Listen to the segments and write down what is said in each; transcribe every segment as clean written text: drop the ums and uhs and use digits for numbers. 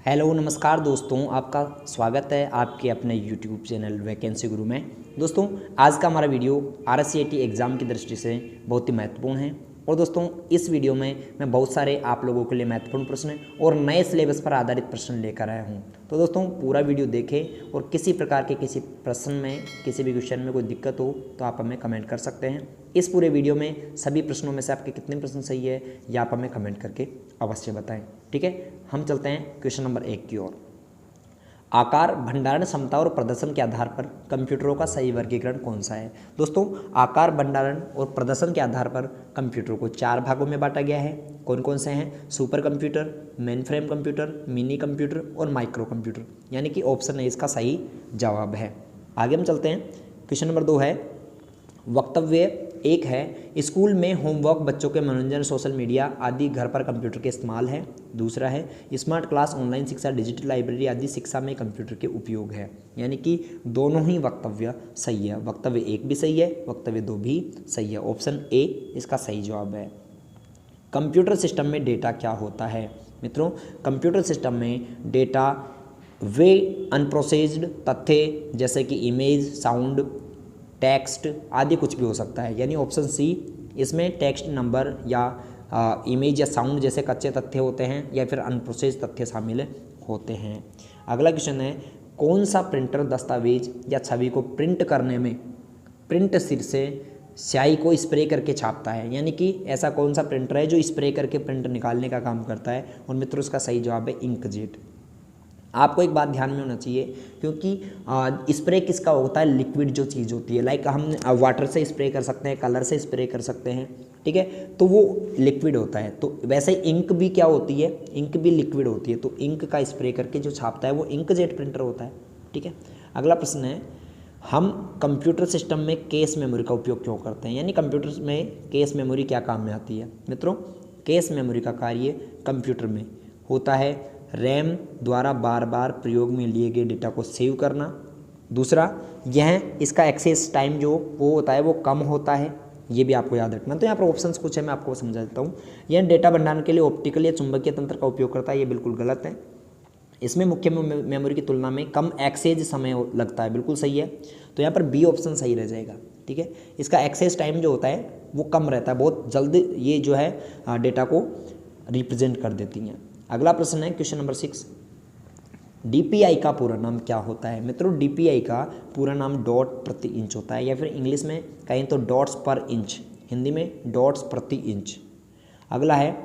Hello नमस्कार दोस्तों, आपका स्वागत है आपके अपने यूट्यूब चैनल वैकेंसी गुरु में। दोस्तों आज का हमारा वीडियो RSCET एग्ज़ाम की दृष्टि से बहुत ही महत्वपूर्ण है। और दोस्तों इस वीडियो में मैं बहुत सारे आप लोगों के लिए महत्वपूर्ण प्रश्न और नए सिलेबस पर आधारित प्रश्न लेकर आया हूं। तो दोस्तों पूरा वीडियो देखें और किसी प्रकार के किसी प्रश्न में किसी भी क्वेश्चन में कोई दिक्कत हो तो आप हमें कमेंट कर सकते हैं। इस पूरे वीडियो में सभी प्रश्नों में से आपके कितने प्रश्न सही है या आप हमें कमेंट करके अवश्य बताएं। ठीक है, हम चलते हैं क्वेश्चन नंबर 1 की ओर। आकार, भंडारण क्षमता और प्रदर्शन के आधार पर कंप्यूटरों का सही वर्गीकरण कौन सा है? दोस्तों आकार, भंडारण और प्रदर्शन के आधार पर कंप्यूटरों को 4 भागों में बांटा गया है। कौन कौन से हैं? Super computer, main frame computer, mini computer और माइक्रो कंप्यूटर, यानी कि ऑप्शन ए इसका सही जवाब है। आगे हम चलते हैं। क्वेश्चन नंबर 2 है वक्तव्य 1 है स्कूल में होमवर्क, बच्चों के मनोरंजन, सोशल मीडिया आदि घर पर कंप्यूटर के इस्तेमाल है। दूसरा है स्मार्ट क्लास, ऑनलाइन शिक्षा, डिजिटल लाइब्रेरी आदि शिक्षा में कंप्यूटर के उपयोग है। यानी कि दोनों ही वक्तव्य सही है। वक्तव्य 1 भी सही है, वक्तव्य 2 भी सही है। ऑप्शन ए इसका सही जवाब है। कंप्यूटर सिस्टम में डेटा क्या होता है? मित्रों कंप्यूटर सिस्टम में डेटा वे अनप्रोसेस्ड तथ्य जैसे कि इमेज, साउंड, टेक्स्ट आदि कुछ भी हो सकता है। यानी ऑप्शन सी इसमें टेक्स्ट, नंबर या इमेज या साउंड जैसे कच्चे तथ्य होते हैं या फिर अनप्रोसेस्ड तथ्य शामिल होते हैं। अगला क्वेश्चन है कौन सा प्रिंटर दस्तावेज या छवि को प्रिंट करने में प्रिंट सिर से स्याही को स्प्रे करके छापता है? यानी कि ऐसा कौन सा प्रिंटर है जो स्प्रे करके प्रिंट निकालने का काम करता है? और मित्रों इसका सही जवाब है इंकजेट। आपको एक बात ध्यान में होना चाहिए क्योंकि स्प्रे किसका होता है? लिक्विड जो चीज़ होती है, लाइक हम वाटर से स्प्रे कर सकते हैं, कलर से स्प्रे कर सकते हैं, ठीक है, तो वो लिक्विड होता है। तो वैसे इंक भी क्या होती है? इंक भी लिक्विड होती है। तो इंक का स्प्रे करके जो छापता है वो इंकजेट प्रिंटर होता है। ठीक है, अगला प्रश्न है हम कंप्यूटर सिस्टम में केस मेमोरी का उपयोग क्यों करते हैं? यानी कंप्यूटर में केस मेमोरी क्या काम में आती है? मित्रों केस मेमोरी का कार्य कंप्यूटर में होता है रैम द्वारा बार बार प्रयोग में लिए गए डेटा को सेव करना। दूसरा यह इसका एक्सेस टाइम जो वो होता है वो कम होता है, ये भी आपको याद रखना। तो यहाँ पर ऑप्शंस कुछ है, मैं आपको समझा देता हूँ। यह डेटा भंडारण के लिए ऑप्टिकल या चुंबकीय तंत्र का उपयोग करता है, ये बिल्कुल गलत है। इसमें मुख्य मेमोरी की तुलना में कम एक्सेस समय लगता है, बिल्कुल सही है। तो यहाँ पर बी ऑप्शन सही रह जाएगा। ठीक है, इसका एक्सेस टाइम जो होता है वो कम रहता है, बहुत जल्द ये जो है डेटा को रिप्रेजेंट कर देती हैं। अगला प्रश्न है क्वेश्चन नंबर 6 DPI का पूरा नाम क्या होता है? मित्रों DPI का पूरा नाम डॉट प्रति इंच होता है, या फिर इंग्लिश में कहें तो डॉट्स पर इंच, हिंदी में डॉट्स प्रति इंच। अगला है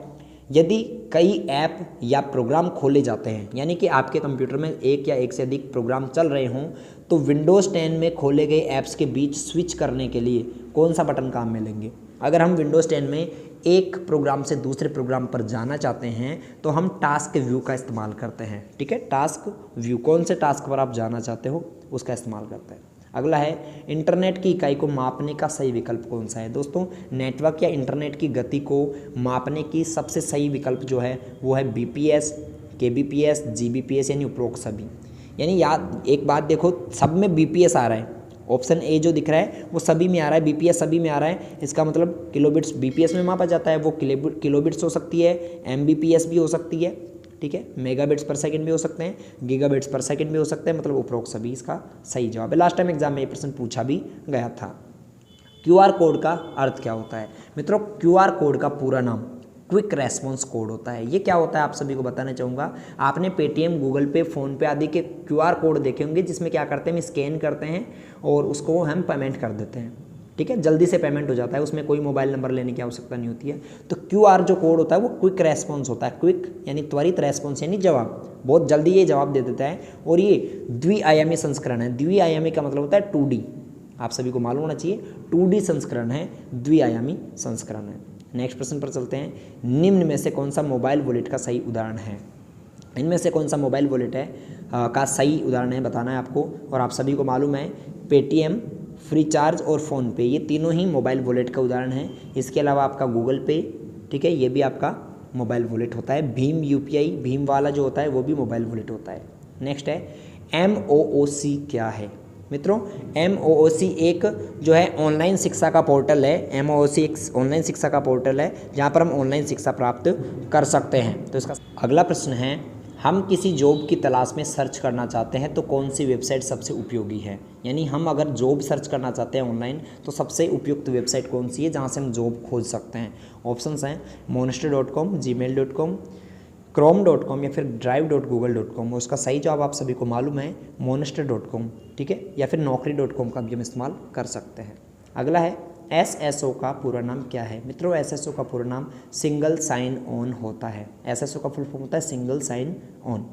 यदि कई ऐप या प्रोग्राम खोले जाते हैं, यानी कि आपके कंप्यूटर में एक या एक से अधिक प्रोग्राम चल रहे हों, तो विंडोज़ 10 में खोले गए ऐप्स के बीच स्विच करने के लिए कौन सा बटन काम में लेंगे? अगर हम विंडोज़ 10 में एक प्रोग्राम से दूसरे प्रोग्राम पर जाना चाहते हैं तो हम टास्क व्यू का इस्तेमाल करते हैं। ठीक है, टास्क व्यू, कौन से टास्क पर आप जाना चाहते हो उसका इस्तेमाल करते हैं। अगला है इंटरनेट की इकाई को मापने का सही विकल्प कौन सा है? दोस्तों नेटवर्क या इंटरनेट की गति को मापने की सबसे सही विकल्प जो है वो है BPS, KBPS, GBPS यानी उपरोक्त सभी। यानी याद एक बात देखो, सब में BPS आ रहा है, ऑप्शन ए जो दिख रहा है वो सभी में आ रहा है, BPS सभी में आ रहा है। इसका मतलब किलोबिट्स BPS में मापा जाता है, वो किलोबिट्स हो सकती है, MBPS भी हो सकती है, ठीक है, मेगाबिट्स पर सेकंड भी हो सकते हैं, गीगाबिट्स पर सेकंड भी हो सकते हैं, मतलब उपरोक्त सभी इसका सही जवाब है। लास्ट टाइम एग्जाम में ये प्रश्न पूछा भी गया था। QR कोड का अर्थ क्या होता है? मित्रों QR कोड का पूरा नाम क्विक रेस्पॉन्स कोड होता है। ये क्या होता है आप सभी को बताना चाहूँगा। आपने पेटीएम, गूगल पे, फ़ोनपे आदि के QR कोड देखे होंगे जिसमें क्या करते हैं, हम स्कैन करते हैं और उसको हम पेमेंट कर देते हैं। ठीक है, जल्दी से पेमेंट हो जाता है, उसमें कोई मोबाइल नंबर लेने की आवश्यकता नहीं होती है। तो QR जो कोड होता है वो क्विक रेस्पॉन्स होता है। क्विक यानी त्वरित, रेस्पॉन्स यानी जवाब, बहुत जल्दी ये जवाब दे देता है। और ये द्विआयामी संस्करण है। द्विआयामी का मतलब होता है 2D, आप सभी को मालूम होना चाहिए 2D संस्करण है, द्विआयामी संस्करण है। नेक्स्ट प्रश्न पर चलते हैं। निम्न में से कौन सा मोबाइल वॉलेट का सही उदाहरण है? इनमें से कौन सा मोबाइल वॉलेट है का सही उदाहरण है बताना है आपको। और आप सभी को मालूम है पेटीएम, फ्रीचार्ज और फ़ोनपे ये तीनों ही मोबाइल वॉलेट का उदाहरण है। इसके अलावा आपका गूगल पे, ठीक है, ये भी आपका मोबाइल वॉलेट होता है। भीम UPI, भीम वाला जो होता है वो भी मोबाइल वॉलेट होता है। नेक्स्ट है MOOC क्या है? मित्रों MOOC एक जो है ऑनलाइन शिक्षा का पोर्टल है। MOOC एक ऑनलाइन शिक्षा का पोर्टल है जहाँ पर हम ऑनलाइन शिक्षा प्राप्त कर सकते हैं। तो इसका अगला प्रश्न है हम किसी जॉब की तलाश में सर्च करना चाहते हैं तो कौन सी वेबसाइट सबसे उपयोगी है। यानी हम अगर जॉब सर्च करना चाहते हैं ऑनलाइन तो सबसे उपयुक्त वेबसाइट कौन सी है जहाँ से हम जॉब खोज सकते हैं। ऑप्शंस हैं monster.com, gmail.com, chrome.com या फिर drive.google.com। उसका सही जवाब आप सभी को मालूम है monster.com, ठीक है, या फिर naukri.com का भी हम इस्तेमाल कर सकते हैं। अगला है SSO का पूरा नाम क्या है। मित्रों SSO का पूरा नाम सिंगल साइन ऑन होता है। SSO का फुल फॉर्म होता है single sign on.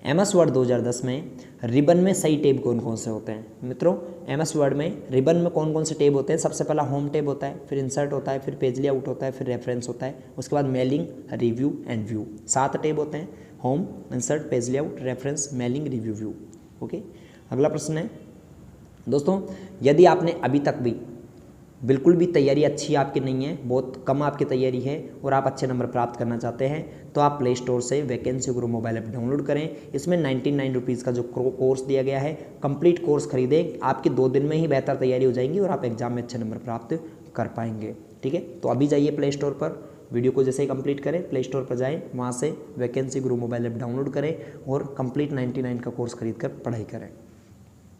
MS Word 2010 में रिबन में सही टैब कौन कौन से होते हैं। मित्रों MS वर्ड में रिबन में कौन कौन से टैब होते हैं। सबसे पहला होम टैब होता है, फिर इंसर्ट होता है, फिर पेज लेआउट होता है, फिर रेफरेंस होता है, उसके बाद mailing, review and view. 7 tab होते हैं, home, insert, page layout, reference, mailing, review, view. Okay, अगला प्रश्न है दोस्तों, यदि आपने अभी तक भी बिल्कुल भी तैयारी अच्छी आपकी नहीं है, बहुत कम आपकी तैयारी है और आप अच्छे नंबर प्राप्त करना चाहते हैं तो आप प्ले स्टोर से वैकेंसी गुरु मोबाइल ऐप डाउनलोड करें। इसमें 99 रुपीज़ का जो कोर्स दिया गया है, कंप्लीट कोर्स खरीदें, आपकी 2 दिन में ही बेहतर तैयारी हो जाएंगी और आप एग्जाम में अच्छे नंबर प्राप्त कर पाएंगे। ठीक है, तो अभी जाइए प्ले स्टोर पर, वीडियो को जैसे ही कंप्लीट करें प्ले स्टोर पर जाएँ, वहाँ से वैकेंसी गुरु मोबाइल ऐप डाउनलोड करें और कंप्लीट 99 का कोर्स खरीद कर पढ़ाई करें।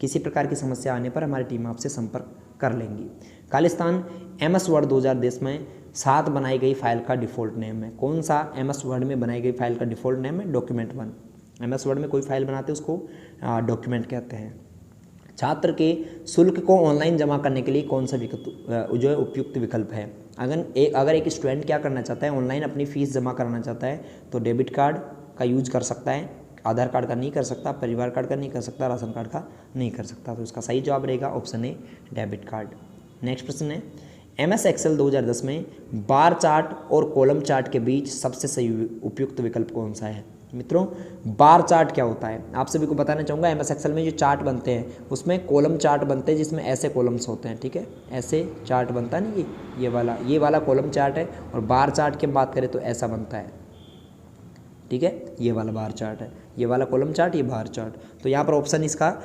किसी प्रकार की समस्या आने पर हमारी टीम आपसे संपर्क कर लेंगी। खालिस्तान MS वर्ड 2010 में 7 बनाई गई फाइल का डिफ़ॉल्ट नेम है। कौन सा MS वर्ड में बनाई गई फाइल का डिफ़ॉल्ट नेम है? डॉक्यूमेंट 1। MS वर्ड में कोई फाइल बनाते हैं उसको डॉक्यूमेंट कहते हैं। छात्र के शुल्क को ऑनलाइन जमा करने के लिए कौन सा जो है उपयुक्त विकल्प है। अगर एक स्टूडेंट क्या करना चाहता है, ऑनलाइन अपनी फ़ीस जमा कराना चाहता है तो डेबिट कार्ड का यूज कर सकता है, आधार कार्ड का नहीं कर सकता, परिवार कार्ड का नहीं कर सकता, राशन कार्ड का नहीं कर सकता। तो इसका सही जवाब रहेगा option A, debit card. Next प्रश्न है MS एक्सेल 2010 में बार चार्ट और कॉलम चार्ट के बीच सबसे सही उपयुक्त विकल्प कौन सा है। मित्रों बार चार्ट क्या होता है आप सभी को बताना चाहूँगा। MS एक्सेल में जो चार्ट बनते हैं उसमें कॉलम चार्ट बनते हैं जिसमें ऐसे कॉलम्स होते हैं, ठीक है, ऐसे चार्ट बनता है ना, ये वाला कॉलम चार्ट है। और बार चार्ट की बात करें तो ऐसा बनता है, ठीक है, ये वाला बार चार्ट है, ये वाला कॉलम चार्ट, ये बार चार्ट। तो यहाँ पर ऑप्शन इसका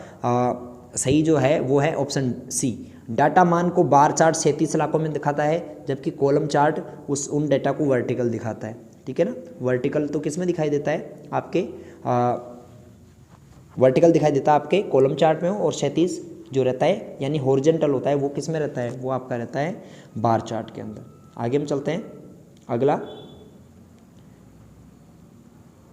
सही जो है वो है ऑप्शन सी। डाटा मान को बार चार्ट 37 इलाकों में दिखाता है जबकि कॉलम चार्ट उन डाटा को वर्टिकल दिखाता है, ठीक है ना। वर्टिकल तो किस में दिखाई देता है आपके वर्टिकल दिखाई देता है आपके कॉलम चार्ट में हो, और 37 जो रहता है यानी हॉरिजॉन्टल होता है वो किस में रहता है, वो आपका रहता है बार चार्ट के अंदर। आगे हम चलते हैं। अगला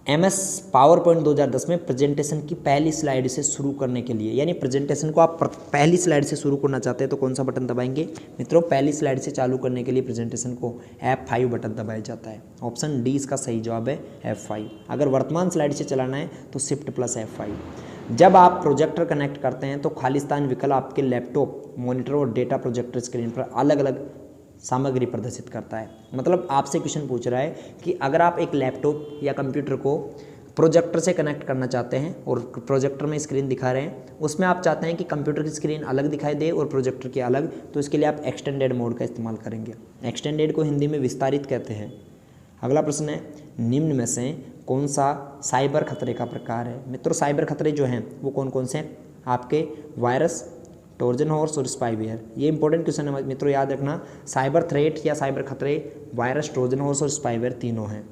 MS पावरपॉइंट 2010 में प्रेजेंटेशन की पहली स्लाइड से शुरू करने के लिए, यानी प्रेजेंटेशन को आप पहली स्लाइड से शुरू करना चाहते हैं तो कौन सा बटन दबाएंगे। मित्रों पहली स्लाइड से चालू करने के लिए प्रेजेंटेशन को F5 बटन दबाया जाता है। ऑप्शन डी इसका सही जवाब है F5। अगर वर्तमान स्लाइड से चलाना है तो शिफ्ट प्लस F5। जब आप प्रोजेक्टर कनेक्ट करते हैं तो खालिस्तान विकल्प आपके लैपटॉप, मॉनिटर और डेटा प्रोजेक्टर स्क्रीन पर अलग अलग सामग्री प्रदर्शित करता है। मतलब आपसे क्वेश्चन पूछ रहा है कि अगर आप एक लैपटॉप या कंप्यूटर को प्रोजेक्टर से कनेक्ट करना चाहते हैं और प्रोजेक्टर में स्क्रीन दिखा रहे हैं, उसमें आप चाहते हैं कि कंप्यूटर की स्क्रीन अलग दिखाई दे और प्रोजेक्टर की अलग, तो इसके लिए आप एक्सटेंडेड मोड का इस्तेमाल करेंगे। एक्सटेंडेड को हिंदी में विस्तारित कहते हैं। अगला प्रश्न है निम्न में से कौन सा साइबर खतरे का प्रकार है। मित्रों साइबर खतरे जो हैं वो कौन कौन से हैं आपके, वायरस, ट्रोजन हॉर्स और स्पाईवेयर। ये इंपॉर्टेंट क्वेश्चन है मित्रों, याद रखना। साइबर थ्रेट या साइबर खतरे वायरस, ट्रोजन हॉर्स और स्पाईवेयर तीनों हैं।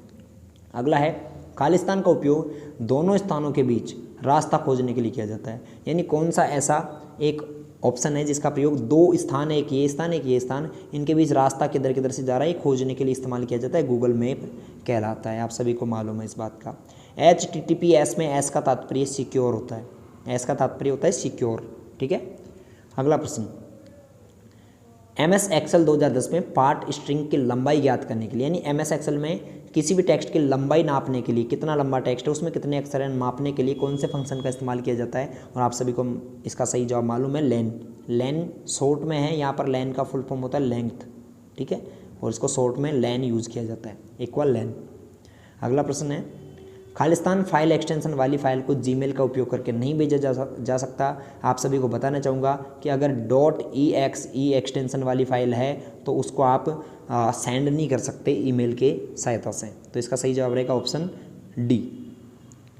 अगला है खालिस्तान का उपयोग दोनों स्थानों के बीच रास्ता खोजने के लिए किया जाता है। यानी कौन सा ऐसा एक ऑप्शन है जिसका प्रयोग 2 स्थान, एक ये स्थान एक ये स्थान, इनके बीच रास्ता किधर से जा रहा है ये खोजने के लिए इस्तेमाल किया जाता है। गूगल मैप कहलाता है, आप सभी को मालूम है इस बात का। HTTPS में S का तात्पर्य सिक्योर होता है, S का तात्पर्य होता है सिक्योर, ठीक है। अगला प्रश्न MS एक्सेल 2010 में पार्ट स्ट्रिंग की लंबाई ज्ञात करने के लिए, यानी MS एक्सेल में किसी भी टेक्स्ट की लंबाई नापने के लिए, कितना लंबा टेक्स्ट है उसमें कितने अक्षर हैं मापने के लिए कौन से फंक्शन का इस्तेमाल किया जाता है। और आप सभी को इसका सही जवाब मालूम है, लेन शॉर्ट में है, यहाँ पर लेन का फुल फॉर्म होता है लेंथ, ठीक है, और इसको शॉर्ट में लेन यूज़ किया जाता है, इक्वल लेन। अगला प्रश्न है खालिस्तान फाइल एक्सटेंशन वाली फाइल को जीमेल का उपयोग करके नहीं भेजा जा सकता। आप सभी को बताना चाहूँगा कि अगर .exe एक्सटेंशन वाली फाइल है तो उसको आप सेंड नहीं कर सकते ईमेल के सहायता से। तो इसका सही जवाब रहेगा ऑप्शन डी।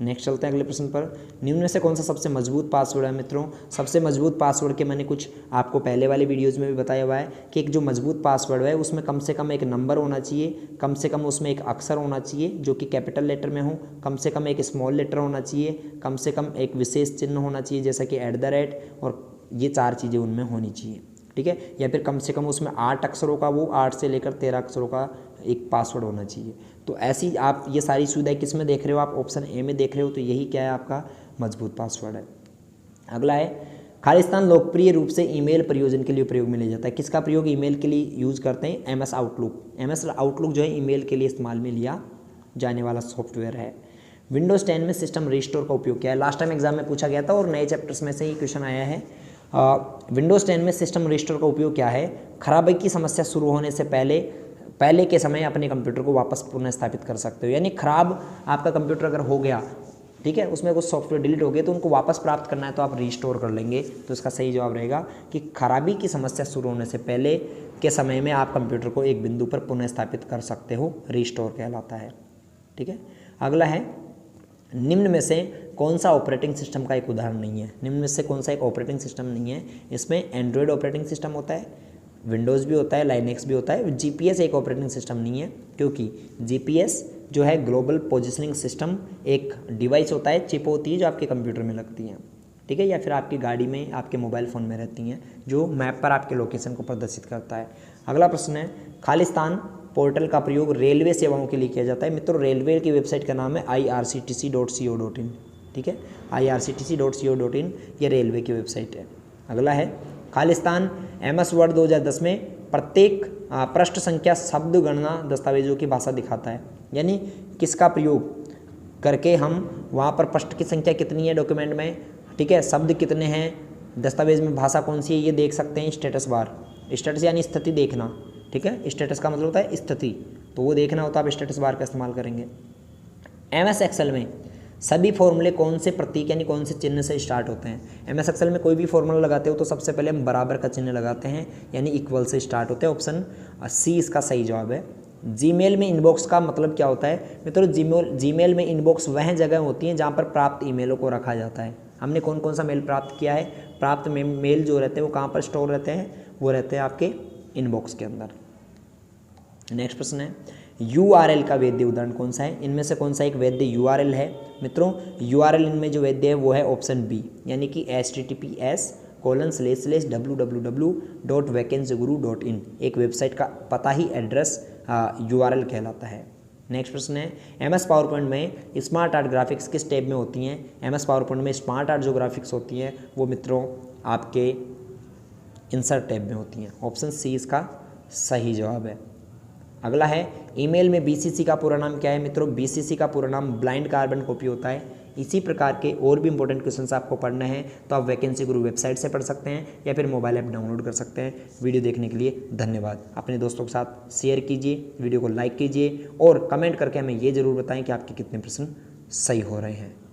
नेक्स्ट चलते हैं अगले प्रश्न पर। निम्न में से कौन सा सबसे मजबूत पासवर्ड है मित्रों? सबसे मजबूत पासवर्ड के मैंने कुछ आपको पहले वाले वीडियोज़ में भी बताया हुआ है कि एक जो मजबूत पासवर्ड है उसमें कम से कम एक नंबर होना चाहिए, कम से कम उसमें एक अक्षर होना चाहिए जो कि कैपिटल लेटर में हो, कम से कम एक स्मॉल लेटर होना चाहिए, कम से कम एक विशेष चिन्ह होना चाहिए जैसा कि @ और ये 4 चीज़ें उनमें होनी चाहिए, ठीक है। या फिर कम से कम उसमें 8 अक्षरों का, वो 8 से लेकर 13 अक्षरों का एक पासवर्ड होना चाहिए। तो ऐसी आप ये सारी सुविधाएं किस में देख रहे हो? आप ऑप्शन ए में देख रहे हो। तो यही क्या है? आपका मजबूत पासवर्ड है। अगला है, खालिस्तान लोकप्रिय रूप से ईमेल प्रयोजन के लिए प्रयोग में लिया जाता है। किसका प्रयोग ईमेल के लिए यूज़ करते हैं? MS outlook. MS आउटलुक जो है ईमेल के लिए इस्तेमाल में लिया जाने वाला सॉफ्टवेयर है। विंडोज़ 10 में सिस्टम रिस्टोर का उपयोग क्या है? लास्ट टाइम एग्जाम में पूछा गया था और नए चैप्टर्स में से ही क्वेश्चन आया है। विंडोज़ 10 में सिस्टम रिस्टोर का उपयोग क्या है? खराबी की समस्या शुरू होने से पहले के समय अपने कंप्यूटर को वापस पुनः स्थापित कर सकते हो। यानी खराब आपका कंप्यूटर अगर हो गया, ठीक है, उसमें कुछ सॉफ्टवेयर डिलीट हो गए तो उनको वापस प्राप्त करना है तो आप रिस्टोर कर लेंगे। तो इसका सही जवाब रहेगा कि खराबी की समस्या शुरू होने से पहले के समय में आप कंप्यूटर को एक बिंदु पर पुनः स्थापित कर सकते हो, रिस्टोर कहलाता है, ठीक है। अगला है, निम्न में से कौन सा ऑपरेटिंग सिस्टम का एक उदाहरण नहीं है? निम्न में से कौन सा एक ऑपरेटिंग सिस्टम नहीं है? इसमें एंड्रॉयड ऑपरेटिंग सिस्टम होता है, विंडोज़ भी होता है, लाइनेक्स भी होता है। जीपीएस एक ऑपरेटिंग सिस्टम नहीं है, क्योंकि जीपीएस जो है ग्लोबल पोजिशनिंग सिस्टम एक डिवाइस होता है, चिप होती है जो आपके कंप्यूटर में लगती हैं, ठीक है, या फिर आपकी गाड़ी में, आपके मोबाइल फ़ोन में रहती हैं, जो मैप पर आपके लोकेशन को प्रदर्शित करता है। अगला प्रश्न है, खालिस्तान पोर्टल का प्रयोग रेलवे सेवाओं के लिए किया जाता है। मित्रों, रेलवे की वेबसाइट का नाम है irctc.co.in, ठीक है, irctc.co.in ये रेलवे की वेबसाइट है। अगला है, खालिस्तान MS वर्ड 2010 में प्रत्येक पृष्ठ संख्या शब्द गणना दस्तावेजों की भाषा दिखाता है। यानी किसका प्रयोग करके हम वहाँ पर पृष्ठ की संख्या कितनी है डॉक्यूमेंट में, ठीक है, शब्द कितने हैं, दस्तावेज में भाषा कौन सी है, ये देख सकते हैं स्टेटस बार। स्टेटस यानी स्थिति देखना, ठीक है, स्टेटस का मतलब होता है स्थिति, तो वो देखना होता है, आप स्टेटस बार का इस्तेमाल करेंगे। MS एक्सेल में सभी फॉर्मूले कौन से प्रतीक यानी कौन से चिन्ह से स्टार्ट होते हैं? MS एक्सेल में कोई भी फॉर्मूला लगाते हो तो सबसे पहले हम बराबर का चिन्ह लगाते हैं, यानी इक्वल से स्टार्ट होते हैं। ऑप्शन C इसका सही जवाब है। जीमेल में इनबॉक्स का मतलब क्या होता है? मित्रों, जीमेल में इनबॉक्स वह जगह होती हैं जहाँ पर प्राप्त ईमेलों को रखा जाता है। हमने कौन कौन सा मेल प्राप्त किया है? प्राप्त मेल जो रहते हैं वो कहाँ पर स्टोर रहते हैं? वो रहते हैं आपके इनबॉक्स के अंदर। नेक्स्ट प्रश्न है, URL का वैध उदाहरण कौन सा है? इनमें से कौन सा एक वैध URL है? मित्रों, URL इनमें जो वैध है वो है ऑप्शन B, यानी कि https://www.vacancyguru.in एक वेबसाइट का पता ही एड्रेस URL कहलाता है। नेक्स्ट प्रश्न है, MS पावर पॉइंट में स्मार्ट आर्ट ग्राफिक्स किस टैब में होती हैं? MS पावर पॉइंट में स्मार्ट आर्ट जो ग्राफिक्स होती हैं वो मित्रों आपके इंसर्ट टैब में होती हैं। ऑप्शन C इसका सही जवाब है। अगला है, ईमेल में BCC का पूरा नाम क्या है? मित्रों, BCC का पूरा नाम ब्लाइंड कार्बन कॉपी होता है। इसी प्रकार के और भी इंपॉर्टेंट क्वेश्चंस आपको पढ़ने हैं तो आप वैकेंसी गुरु वेबसाइट से पढ़ सकते हैं या फिर मोबाइल ऐप डाउनलोड कर सकते हैं। वीडियो देखने के लिए धन्यवाद। अपने दोस्तों के साथ शेयर कीजिए, वीडियो को लाइक कीजिए और कमेंट करके हमें ये ज़रूर बताएं कि आपके कितने प्रश्न सही हो रहे हैं।